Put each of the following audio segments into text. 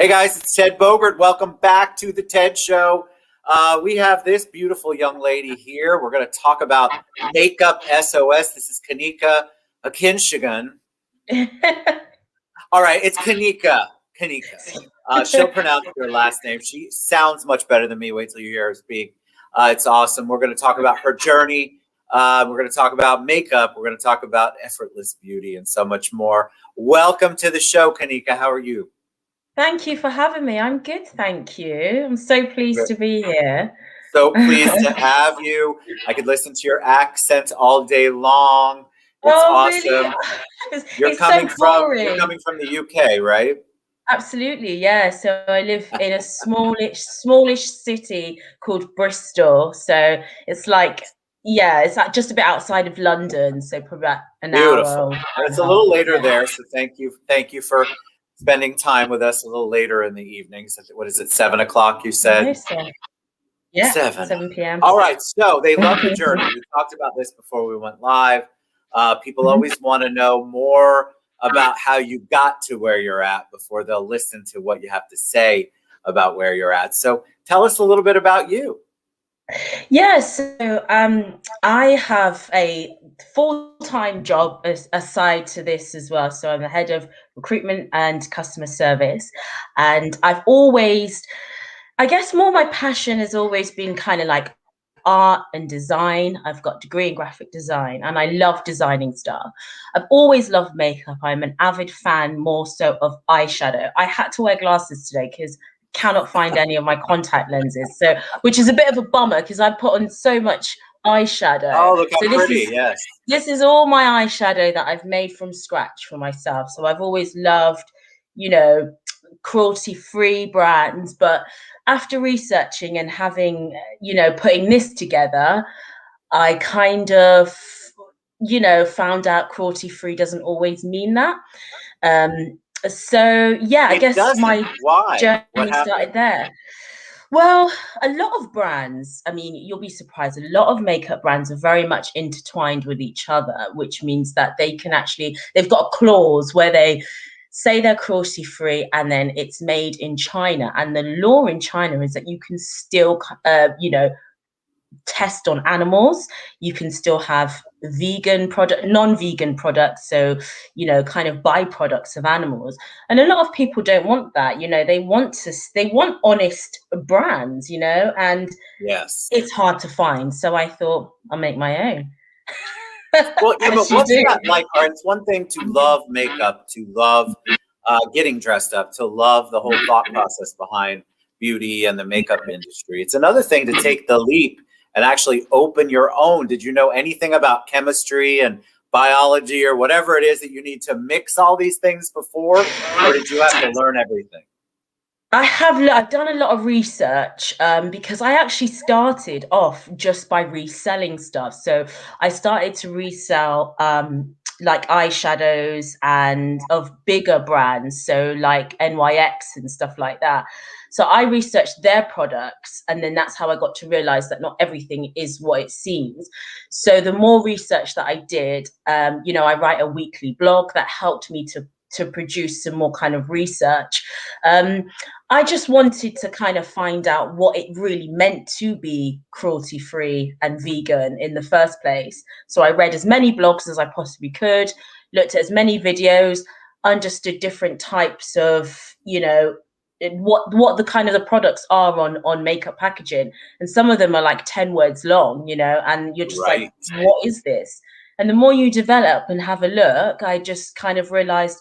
Hey guys, it's Ted Bogert. Welcome back to the TED Show. We have this beautiful young lady here. We're going to talk about makeup SOS. This is Kanika Akinshegun. All right, it's Kanika. She'll pronounce her last name. She sounds much better than me. Wait till you hear her speak. It's awesome. We're going to talk about her journey. We're going to talk about makeup. We're going to talk about effortless beauty and so much more. Welcome to the show, Kanika. How are you? Thank you for having me. I'm good, thank you. I'm so pleased to be here. So pleased to have you. I could listen to your accent all day long. It's awesome. Really? You're coming from the UK, right? Absolutely, yeah. So I live in a smallish city called Bristol. So it's like, it's like just a bit outside of London. So probably about an Beautiful. hour. It's a little later there, so thank you for spending time with us a little later in the evening. So what is it, 7 o'clock, you said? Yeah, 7 p.m. All right, so they love the journey. We talked about this before we went live. People always want to know more about how you got to where you're at before they'll listen to what you have to say about where you're at. So tell us a little bit about you. Yeah, so I have a full-time job aside to this as well. So I'm the head of recruitment and customer service. And I've always, I guess more my passion has always been kind of like art and design. I've got a degree in graphic design and I love designing stuff. I've always loved makeup. I'm an avid fan more so of eyeshadow. I had to wear glasses today because cannot find any of my contact lenses, so which is a bit of a bummer because I put on so much eyeshadow. Oh, look how pretty. Yes, this is all my eyeshadow that I've made from scratch for myself. So I've always loved, cruelty-free brands, but after researching and having, putting this together, I kind of, found out cruelty-free doesn't always mean that. So yeah, I guess my journey started there. Well, a lot of brands, I mean, you'll be surprised, a lot of makeup brands are very much intertwined with each other, which means that they can actually, they've got a clause where they say they're cruelty free and then it's made in China. And the law in China is that you can still, test on animals. You can still have non-vegan products, so kind of byproducts of animals. And a lot of people don't want that. They want honest brands, and yes, it's hard to find. So I thought I'll make my own. Well, yeah, but what's that like? It's one thing to love makeup, to love getting dressed up, to love the whole thought process behind beauty and the makeup industry. It's another thing to take the leap and actually open your own. Did you know anything about chemistry and biology or whatever it is that you need to mix all these things before, or did you have to learn everything? I've done a lot of research because I actually started off just by reselling stuff. So I started to resell like eyeshadows and of bigger brands, so like NYX and stuff like that. So I researched their products, and then that's how I got to realize that not everything is what it seems. So the more research that I did, I write a weekly blog that helped me to produce some more kind of research. I just wanted to kind of find out what it really meant to be cruelty-free and vegan in the first place. So I read as many blogs as I possibly could, looked at as many videos, understood different types of, what the kind of the products are on makeup packaging. And some of them are like 10 words long, and you're just like, what is this? And the more you develop and have a look, I just kind of realized,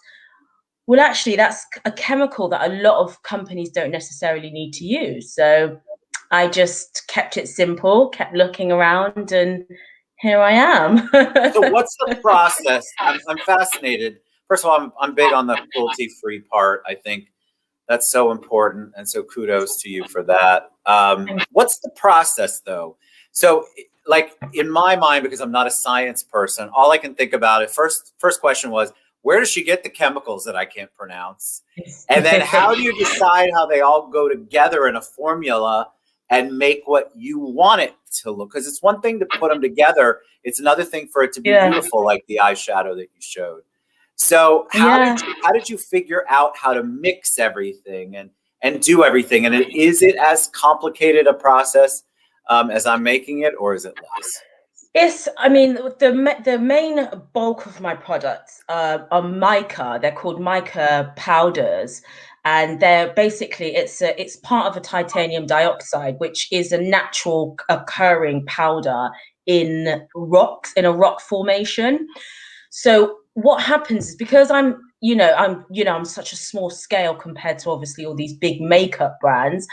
well, actually, that's a chemical that a lot of companies don't necessarily need to use. So I just kept it simple, kept looking around, and here I am. So what's the process? I'm fascinated. First of all, I'm big on the cruelty-free part. I think that's so important. And so kudos to you for that. What's the process, though? So like in my mind, because I'm not a science person, all I can think about it, first question was, where does she get the chemicals that I can't pronounce? And then how do you decide how they all go together in a formula and make what you want it to look? Because it's one thing to put them together. It's another thing for it to be beautiful, like the eyeshadow that you showed. So Yeah. how did you figure out how to mix everything and do everything? And is it as complicated a process as I'm making it, or is it less? Yes, I mean the main bulk of my products are mica. They're called mica powders, and they're basically it's part of a titanium dioxide, which is a natural occurring powder in rocks in a rock formation. So what happens is because I'm such a small scale compared to obviously all these big makeup brands.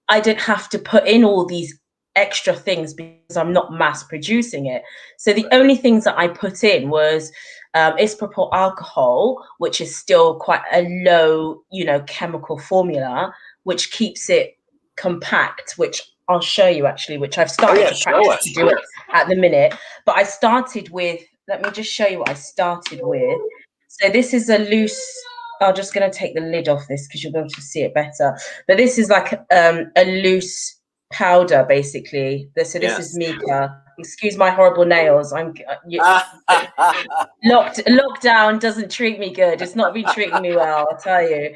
I didn't have to put in all these extra things because I'm not mass producing it. So the only things that I put in was isopropyl alcohol, which is still quite a low, chemical formula, which keeps it compact, which I'll show you actually, which I've started to practice to do it at the minute. But I started with, let me just show you what I started with. So this is a loose, I'm just going to take the lid off this because you'll be able to see it better. But this is like a loose powder, basically. So this is mica. Excuse my horrible nails. Lockdown doesn't treat me good. It's not been treating me well, I'll tell you.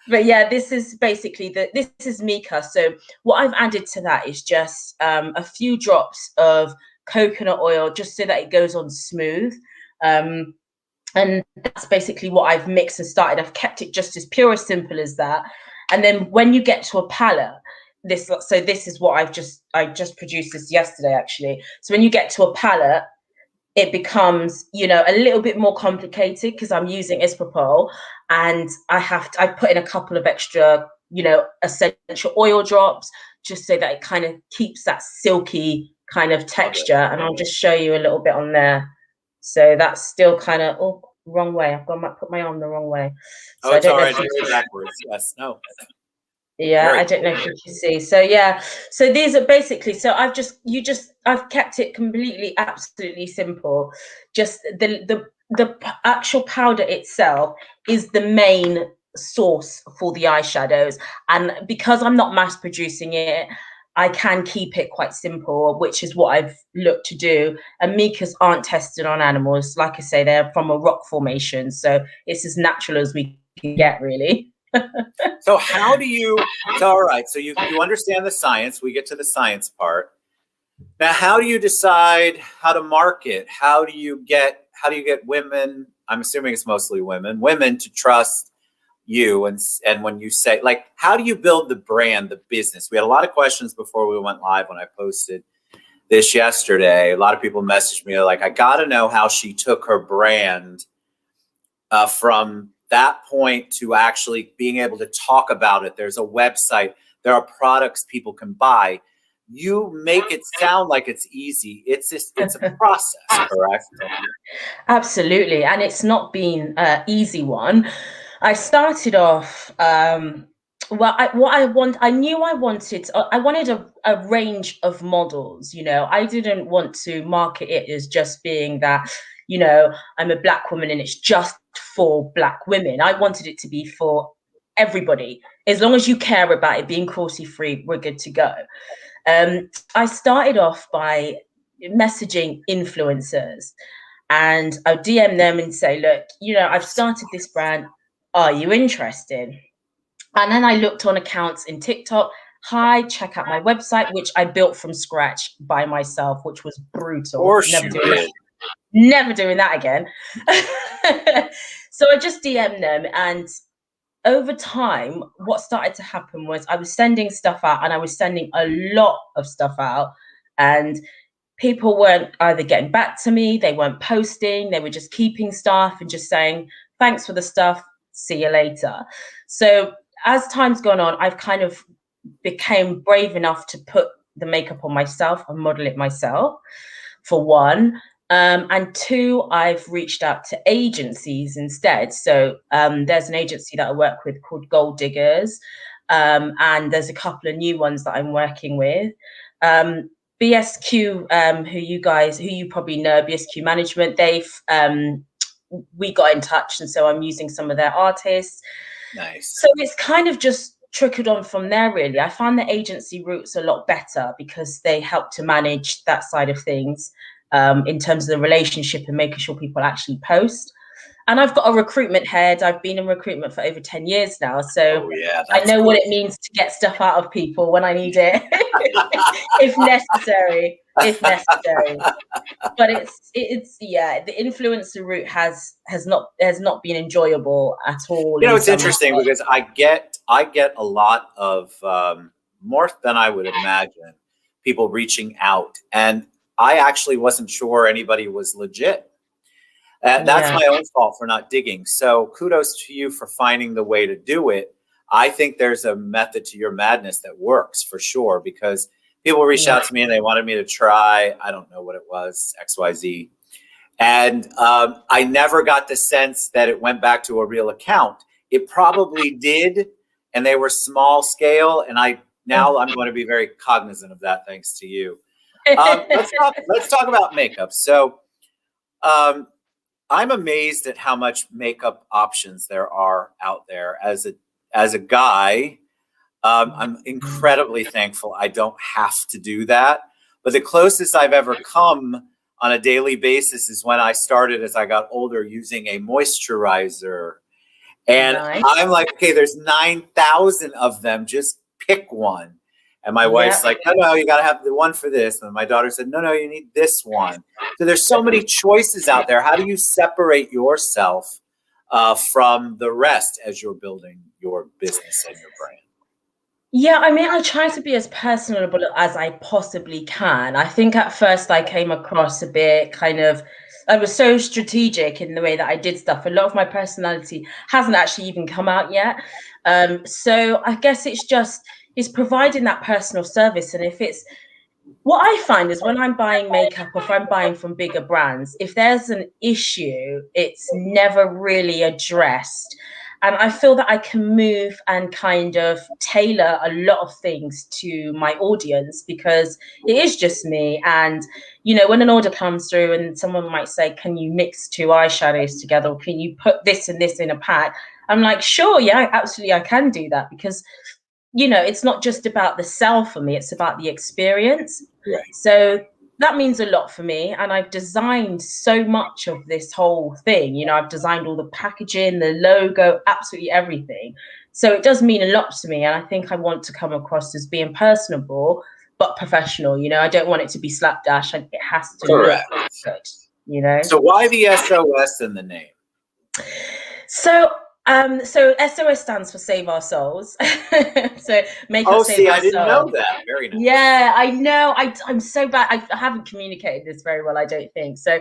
But yeah, this is basically this is mica. So what I've added to that is just a few drops of coconut oil, just so that it goes on smooth. And that's basically what I've mixed and started. I've kept it just as pure, as simple as that. And then when you get to a palette, this is what I just produced this yesterday, actually. So when you get to a palette, it becomes, a little bit more complicated because I'm using isopropyl, and I put in a couple of extra, essential oil drops, just so that it kind of keeps that silky kind of texture. And I'll just show you a little bit on there. So that's still kind of, wrong way. Put my arm the wrong way. So I don't know if you backwards. Yes, no. Yeah, I don't know if you can see. So yeah, so these are basically, so I've kept it completely, absolutely simple. Just the actual powder itself is the main source for the eyeshadows. And because I'm not mass producing it, I can keep it quite simple, which is what I've looked to do. And micas aren't tested on animals. Like I say, they're from a rock formation. So it's as natural as we can get, really. So all right, so you understand the science. We get to the science part. Now, how do you decide how to market? How do you get women, I'm assuming it's mostly women to trust you, and when you say, like, how do you build the brand, the business? We had a lot of questions before we went live when I posted this yesterday. A lot of people messaged me like, I got to know how she took her brand from that point to actually being able to talk about it. There's a website, there are products people can buy. You make it sound like it's easy. It's a process, correct? Absolutely. And it's not been an easy one. I started off, I knew I wanted a range of models. I didn't want to market it as just being that, I'm a Black woman and it's just for Black women. I wanted it to be for everybody. As long as you care about it being cruelty-free, we're good to go. I started off by messaging influencers, and I'll DM them and say, look, I've started this brand. Are you interested? And then I looked on accounts in TikTok. Hi, check out my website, which I built from scratch by myself, which was brutal. Never doing that again. So I just DM'd them, and over time, what started to happen was I was sending stuff out, and I was sending a lot of stuff out, and people weren't either getting back to me, they weren't posting, they were just keeping stuff and just saying, thanks for the stuff, see you later. So as time's gone on, I've kind of became brave enough to put the makeup on myself and model it myself, for one. And two, I've reached out to agencies instead. So there's an agency that I work with called Gold Diggers. And there's a couple of new ones that I'm working with. BSQ, who you probably know, BSQ Management, we got in touch, and so I'm using some of their artists. Nice. So it's kind of just trickled on from there, really. I found the agency routes a lot better because they help to manage that side of things, in terms of the relationship and making sure people actually post. and I've got a recruitment head. I've been in recruitment for over 10 years now. So I know what it means to get stuff out of people when I need it, if necessary, But it's yeah, the influencer route has not been enjoyable at all. You know, it's interesting because I get a lot of more than I would imagine people reaching out, and I actually wasn't sure anybody was legit. That's my own fault for not digging. So kudos to you for finding the way to do it. I think there's a method to your madness that works for sure, because people reached out to me and they wanted me to try, I don't know what it was, XYZ. And I never got the sense that it went back to a real account. It probably did, and they were small scale. And I'm going to be very cognizant of that, thanks to you. Let's talk about makeup. So I'm amazed at how much makeup options there are out there. As a guy, I'm incredibly thankful I don't have to do that. But the closest I've ever come on a daily basis is when I started, as I got older, using a moisturizer. And I'm like, okay, there's 9,000 of them. Just pick one. And my wife's like, no, you got to have the one for this. And my daughter said, no, you need this one. So there's so many choices out there. How do you separate yourself from the rest as you're building your business and your brand? Yeah, I mean, I try to be as personable as I possibly can. I think at first I came across a bit I was so strategic in the way that I did stuff. A lot of my personality hasn't actually even come out yet. So I guess it's providing that personal service. And what I find is when I'm buying makeup, or if I'm buying from bigger brands, if there's an issue, it's never really addressed. And I feel that I can move and kind of tailor a lot of things to my audience, because it is just me. And, when an order comes through and someone might say, can you mix 2 eyeshadows together? Or can you put this and this in a pack? I'm like, sure, yeah, absolutely, I can do that, because it's not just about the sell for me, it's about the experience. Right. So that means a lot for me. And I've designed so much of this whole thing. I've designed all the packaging, the logo, absolutely everything. So it does mean a lot to me. And I think I want to come across as being personable, but professional. I don't want it to be slapdash. It has to look good, So why the SOS in the name? So SOS stands for Save Our Souls. So makeup save our I didn't soul. know that. Very nice. Yeah, I know. I'm so bad. I haven't communicated this very well, I don't think. So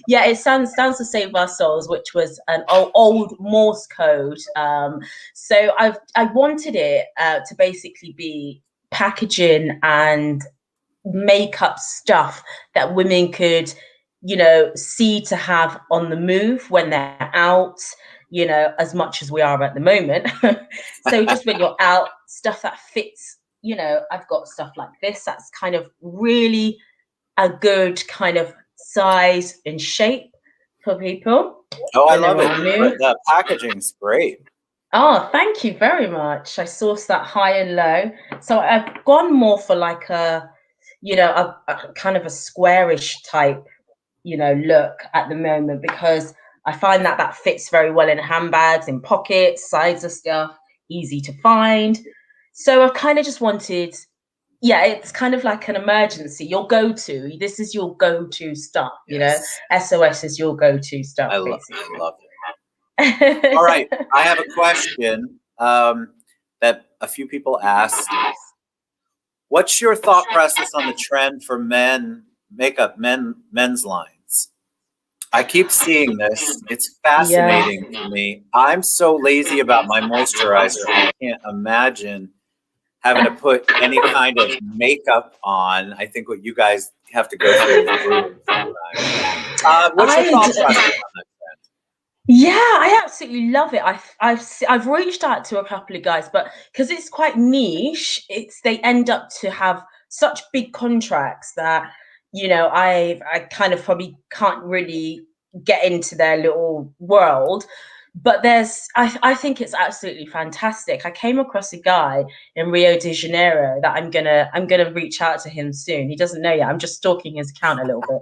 yeah, it stands for Save Our Souls, which was an old Morse code. So I wanted it to basically be packaging and makeup stuff that women could, see to have on the move when they're out, as much as we are at the moment. So just when you're out, stuff that fits, I've got stuff like this that's kind of really a good kind of size and shape for people. Oh, I love it. The packaging's great. Oh, thank you very much. I sourced that high and low. So I've gone more for like a kind of a squarish type, look at the moment, because I find that fits very well in handbags, in pockets, sides of stuff, easy to find. So I've kind of just wanted, it's kind of like an emergency, your go-to. This is your go-to stuff, SOS is your go-to stuff. I love it. All right, I have a question that a few people asked. What's your thought process on the trend for men's lines? I keep seeing this. It's fascinating to me. I'm so lazy about my moisturizer. I can't imagine having to put any kind of makeup on. I think what you guys have to go through. What's your thought process on that trend? Yeah, I absolutely love it. I've reached out to a couple of guys, but because it's quite niche, they end up to have such big contracts that I kind of probably can't really get into their little world. But I think it's absolutely fantastic. I came across a guy in Rio de Janeiro that I'm gonna reach out to him soon. He doesn't know yet. I'm just stalking his account a little bit.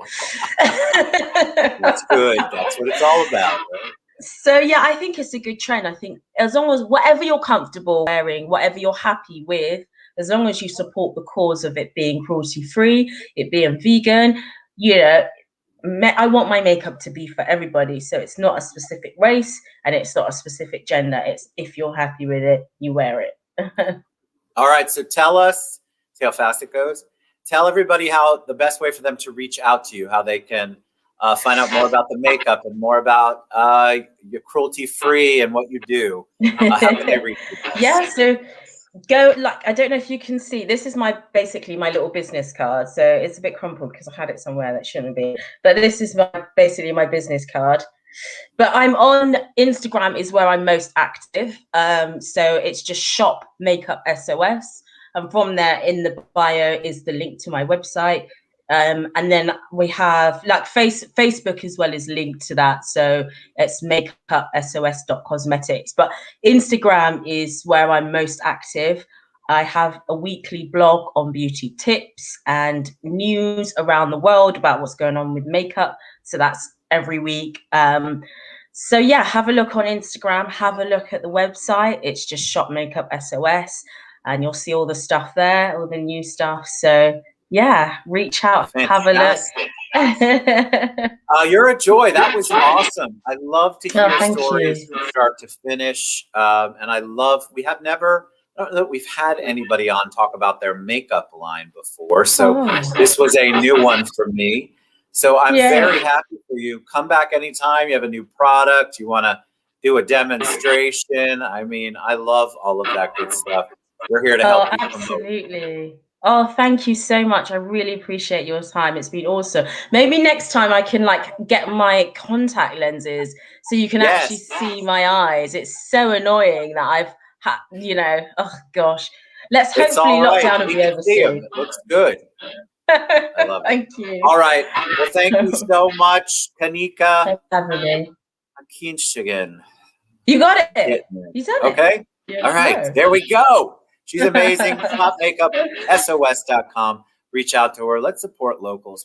That's good. That's what it's all about, right? So yeah, I think it's a good trend. I think as long as whatever you're comfortable wearing, whatever you're happy with, as long as you support the cause of it being cruelty free, it being vegan, you know, I want my makeup to be for everybody. So it's not a specific race and it's not a specific gender. It's if you're happy with it, you wear it. All right. So tell us, see how fast it goes. Tell everybody how the best way for them to reach out to you, how they can find out more about the makeup and more about your cruelty free and what you do. How can they reach you best? Yeah. So go, like, I don't know if you can see, this is basically my little business card. So it's a bit crumpled because I had it somewhere that shouldn't be, but this is basically my business card. But I'm on Instagram is where I'm most active. So it's just shop makeup SOS. And from there in the bio is the link to my website. And then we have like Facebook as well is linked to that. So it's makeupsos.cosmetics. But Instagram is where I'm most active. I have a weekly blog on beauty tips and news around the world about what's going on with makeup. So that's every week. So yeah, have a look on Instagram, have a look at the website. It's just Shop Makeup SOS and you'll see all the stuff there, all the new stuff. So yeah, reach out, Fantastic. have a look. You're a joy. That was awesome. I love to hear stories you. from start to finish. And I don't know that we've had anybody on talk about their makeup line before. So this was a new one for me. So I'm very happy for you. Come back anytime you have a new product, you want to do a demonstration. I mean, I love all of that good stuff. We're here to help you promote. Absolutely. Oh, thank you so much. I really appreciate your time. It's been awesome. Maybe next time I can like get my contact lenses so you can actually see my eyes. It's so annoying that I've had, you know, oh gosh. Let's hopefully lockdown will be over soon. It looks good. I love it. Thank you. All right. Well, thank you so much, Kanika. Thanks for having me. Akinshegun. You got it. You said it. Okay. All right. There we go. She's amazing. ShopMakeupSOS.com. Reach out to her. Let's support local,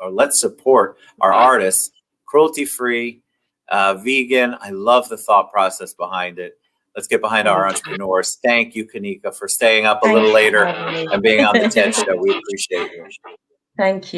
or let's support our artists. Cruelty-free, vegan. I love the thought process behind it. Let's get behind our entrepreneurs. Thank you, Kanika, for staying up a little later and being on the TED Show. We appreciate you. Thank you.